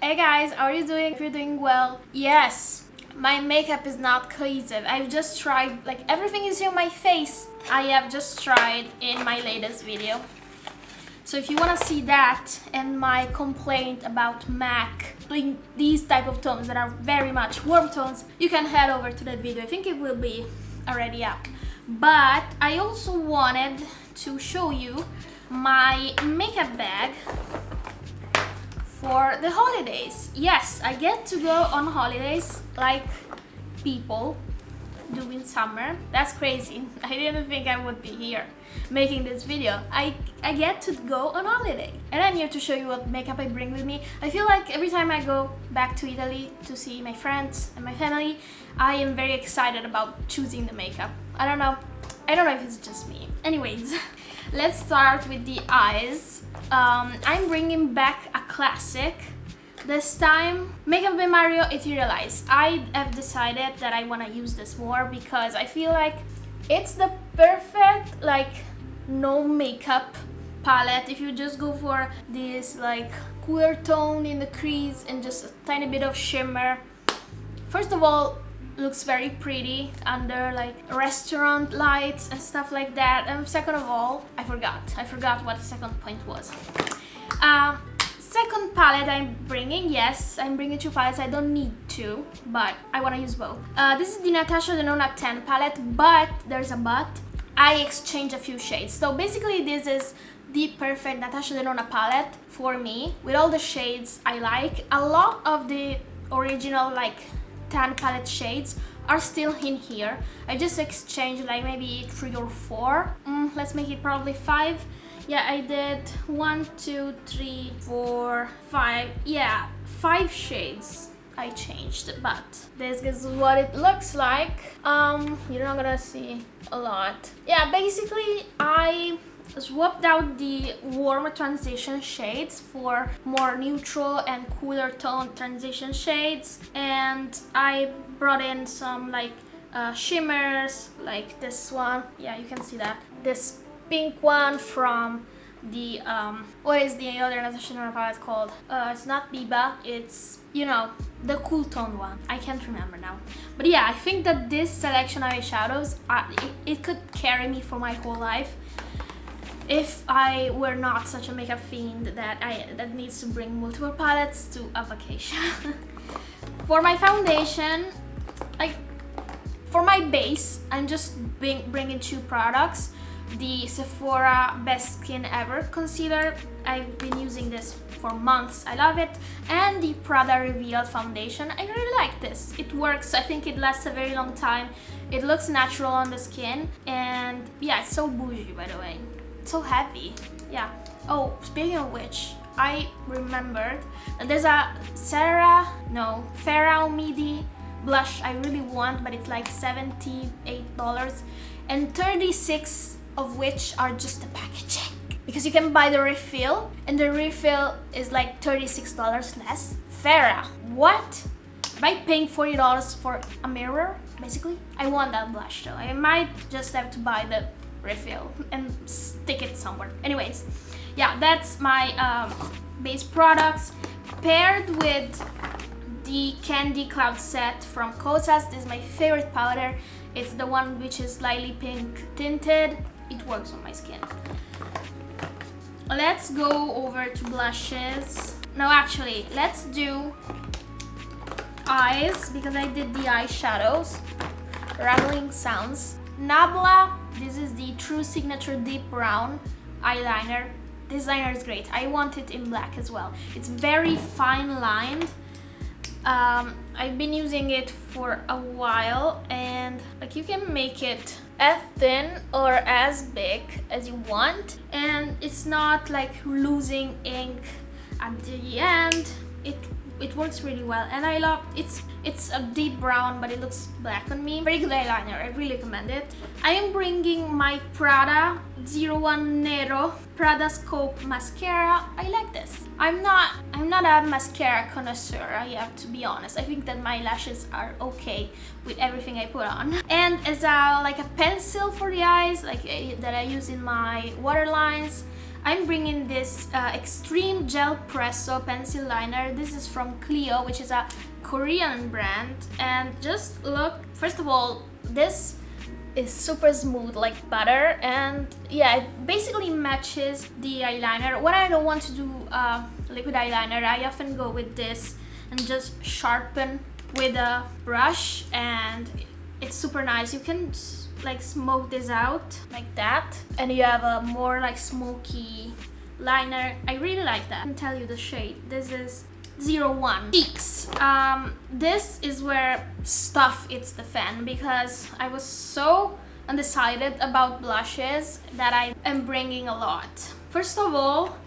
Hey guys, how are you doing? If you're doing well, yes, my makeup is not cohesive. I've just tried, like everything you see on my face, I have just tried in my latest video. So if you want to see that and my complaint about MAC doing these type of tones that are very much warm tones, you can head over to that video. I think it will be already up. But I also wanted to show you my makeup bag for the holidays. Yes, I get to go on holidays like people do in summer. That's crazy. I didn't think I would be here making this video. I get to go on holiday. And I'm here to show you what makeup I bring with me. I feel like every time I go back to Italy to see my friends and my family, I am very excited about choosing the makeup. I don't know if it's just me. Anyways, let's start with the eyes. I'm bringing back a classic. This time, Makeup by Mario Etherealized. I have decided that I want to use this more because I feel like it's the perfect no makeup palette if you just go for this cooler tone in the crease and just a tiny bit of shimmer. First of all, looks very pretty under restaurant lights and stuff like that. And second of all, I forgot what the second point was. Second palette I'm bringing, yes, I'm bringing two palettes. I don't need two, but I want to use both. This is the Natasha Denona 10 palette, but there's a but. I exchanged a few shades. So basically this is the perfect Natasha Denona palette for me, with all the shades I like. A lot of the original tan palette shades are still in here. I just exchanged maybe 3 or 4. Let's make it probably 5. Yeah, I did 1, 2, 3, 4, 5. Yeah, 5 shades I changed, but this is what it looks like. You're not gonna see a lot. Yeah, basically I swapped out the warmer transition shades for more neutral and cooler tone transition shades, and I brought in some shimmers like this one. Yeah, you can see that. This pink one from the what is the other Natasha Denona palette called? It's not Biba, it's, you know, the cool tone one. I can't remember now. But yeah, I think that this selection of eyeshadows, it could carry me for my whole life if I were not such a makeup fiend that needs to bring multiple palettes to a vacation. For my foundation, for my base, I'm just bringing 2 products. The Sephora Best Skin Ever concealer. I've been using this for months. I love it. And the Prada Reveal foundation. I really like this. It works. I think it lasts a very long time. It looks natural on the skin. And yeah, it's so bougie, by the way. It's so heavy. Yeah. Oh, speaking of which, I remembered that there's a Farrah Midi blush I really want, but it's like $78 and 36 of which are just the packaging, because you can buy the refill and the refill is like $36 less. Farrah, what? Am I paying $40 for a mirror? Basically, I want that blush though. I might just have to buy the refill and stick it somewhere. Anyways, yeah, that's my base products paired with the Candy Cloud set from Kosas. This is my favorite powder. It's the one which is slightly pink tinted. It works on my skin. Let's go over to blushes. No, actually, let's do eyes because I did the eyeshadows. Rattling sounds. Nabla, this is the True Signature Deep Brown eyeliner. This liner is great. I want it in black as well. It's very fine lined. I've been using it for a while, and you can make it as thin or as big as you want, and it's not losing ink at the end. It works really well, and I love it's a deep brown, but it looks black on me. Very good eyeliner. I really recommend it. I am bringing my Prada 01 Nero Prada Scope mascara. I like this. I'm not a mascara connoisseur, I have to be honest. I think that my lashes are okay with everything I put on. And as a pencil for the eyes, that I use in my waterlines, I'm bringing this Extreme Gel Presso pencil liner. This is from Clio, which is a Korean brand. And just look, first of all, this is super smooth like butter, and yeah, it basically matches the eyeliner. When I don't want to do liquid eyeliner, I often go with this and just sharpen with a brush, and it's super nice. You can like smoke this out like that, and you have a more like smoky liner. I really like that. I can tell you the shade. This is 01 Cheeks. This is where stuff hits the fan, because I was so undecided about blushes that I am bringing a lot. First of all,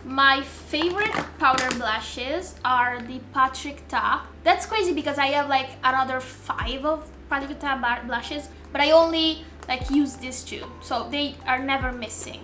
my favorite powder blushes are the Patrick Ta. That's crazy because I have like another 5 of Patrick Ta blushes, but I only like use these 2, so they are never missing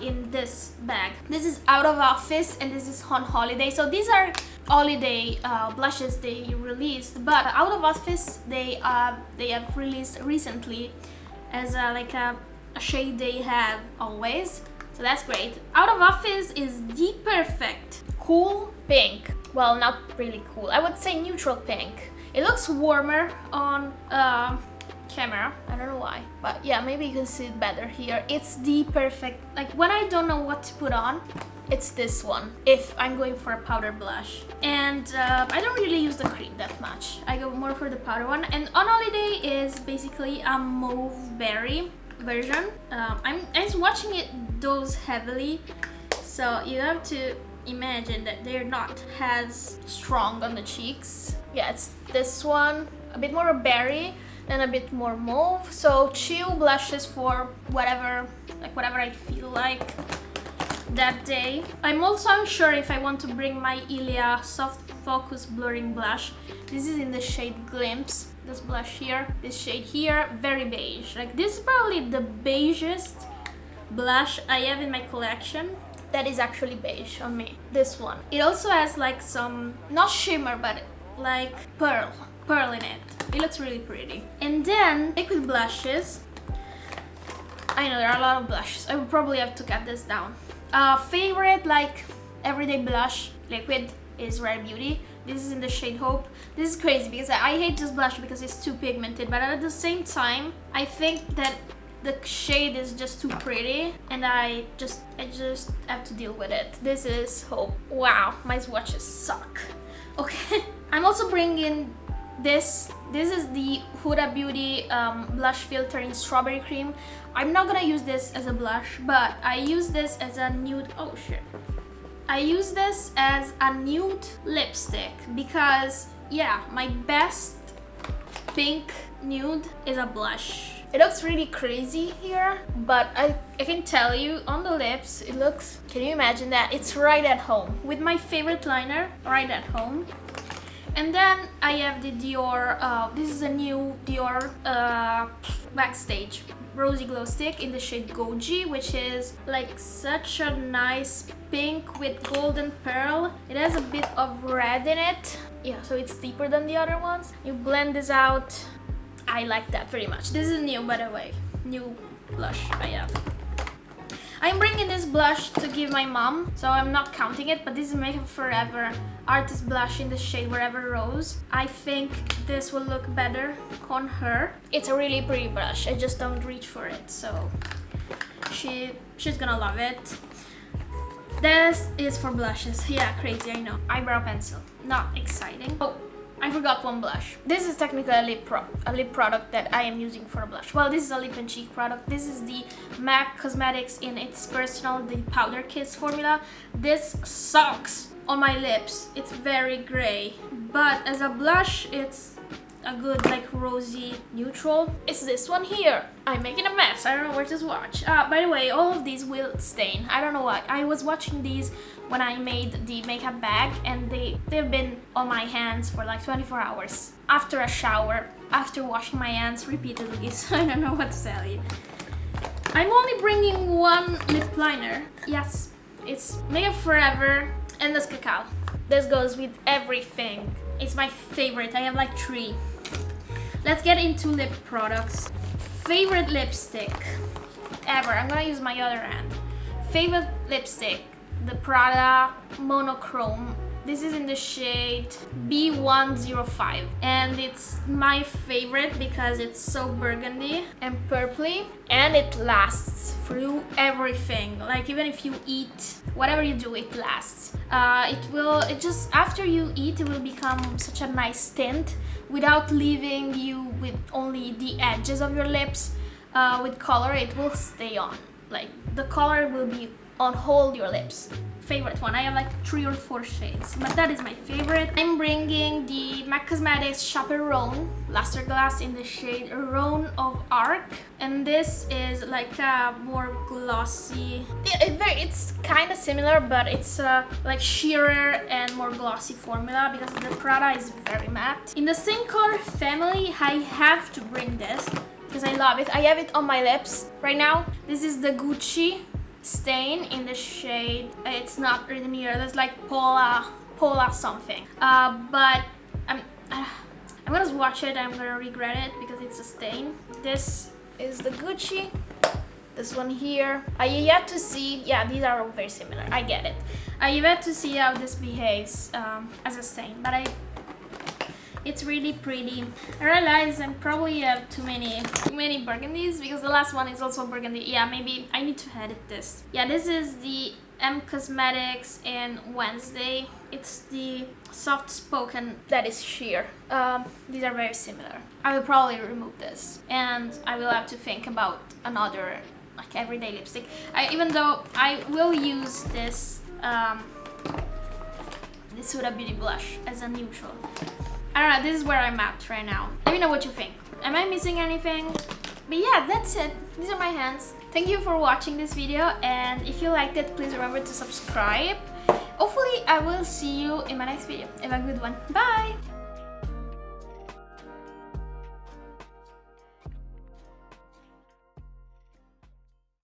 in this bag. This is Out of Office and this is On Holiday. So these are holiday blushes they released, but Out of Office they have released recently as a shade they have always. So that's great. Out of Office is the perfect cool pink. Well, not really cool. I would say neutral pink. It looks warmer on camera. I don't know why, but yeah, maybe you can see it better here. It's the perfect, like when I don't know what to put on, it's this one if I'm going for a powder blush. And I don't really use the cream that much. I go more for the powder one. And On Holiday is basically a mauve berry version. I'm swatching it dose heavily, so you have to imagine that they're not as strong on the cheeks. Yeah, it's this one, a bit more berry and a bit more mauve. So 2 blushes for whatever I feel like that day. I'm also unsure if I want to bring my Ilia Soft Focus Blurring Blush. This is in the shade Glimpse. This blush here, this shade here, very beige. Like this is probably the beigest blush I have in my collection. That is actually beige on me. This one. It also has like some, not shimmer, but like pearl in it. It looks really pretty. And then liquid blushes. I know there are a lot of blushes. I would probably have to cut this down. Favorite like everyday blush liquid is Rare Beauty. This is in the shade Hope. This is crazy because I hate this blush because it's too pigmented, but at the same time I think that the shade is just too pretty and I just have to deal with it. This is Hope. Wow, my swatches suck. Okay. I'm also bringing this. This is the Huda Beauty blush filter in Strawberry Cream. I'm not gonna use this as a blush, but I use this as a nude. Oh shit. I use this as a nude lipstick because, yeah, my best pink nude is a blush. It looks really crazy here, but I can tell you on the lips, it looks, can you imagine that? It's right at home. With my favorite liner, right at home. And then I have the Dior, this is a new Dior Backstage Rosy Glow Stick in the shade Goji, which is like such a nice pink with golden pearl. It has a bit of red in it. Yeah, so it's deeper than the other ones. You blend this out. I like that very much. This is new, by the way. New blush I have. I'm bringing this blush to give my mom, so I'm not counting it, but this is Makeup Forever Artist Blush in the shade Wherever Rose. I think this will look better on her. It's a really pretty blush, I just don't reach for it, so she's gonna love it. This is for blushes. Yeah, crazy, I know. Eyebrow pencil, not exciting. Oh, I forgot one blush. This is technically a lip product that I am using for a blush. Well, this is a lip and cheek product. This is the MAC Cosmetics in its Personal, the Powder Kiss formula. This sucks on my lips. It's very gray, but as a blush, it's a good like rosy neutral. It's this one here. I'm making a mess. I don't know where to swatch. By the way, all of these will stain. I don't know why. I was watching these when I made the makeup bag and they've been on my hands for like 24 hours. After a shower, after washing my hands repeatedly, so I don't know what to tell you. I'm only bringing one lip liner. Yes, it's Makeup Forever Endless Cacao. This goes with everything. It's my favorite. I have like 3. Let's get into lip products. Favorite lipstick ever. I'm gonna use my other hand. favorite lipstick, the Prada Monochrome. This is in the shade B105, and it's my favorite because it's so burgundy and purpley, and it lasts through everything. Like even if you eat, whatever you do, it lasts. It just, after you eat, it will become such a nice tint without leaving you with only the edges of your lips. With color, it will stay on. Like the color will be on whole your lips. Favorite one. I have like 3 or 4 shades, but that is my favorite. I'm bringing the MAC Cosmetics Chaperone Luster Glass in the shade Rhone of Arc, and this is like a more glossy. It's kind of similar, but it's like sheerer and more glossy formula because the Prada is very matte. In the same color family, I have to bring this because I love it. I have it on my lips right now. This is the Gucci Stain in the shade, it's not written here, there's like Paula something, but I'm gonna swatch it. I'm gonna regret it because it's a stain. This is the Gucci, this one here. I yet to see, yeah, these are all very similar, I get it. I yet to see how this behaves as a stain, but it's really pretty. I realize I probably have too many burgundies because the last one is also burgundy. Yeah, maybe I need to edit this. Yeah, this is the M Cosmetics in Wednesday. It's the soft spoken that is sheer. These are very similar. I will probably remove this, and I will have to think about another like everyday lipstick. Even though I will use this this Huda Beauty blush as unusual. I don't know, this is where I'm at right now. Let me know what you think. Am I missing anything? But yeah, that's it. These are my hands. Thank you for watching this video, and if you liked it, please remember to subscribe. Hopefully, I will see you in my next video. Have a good one. Bye!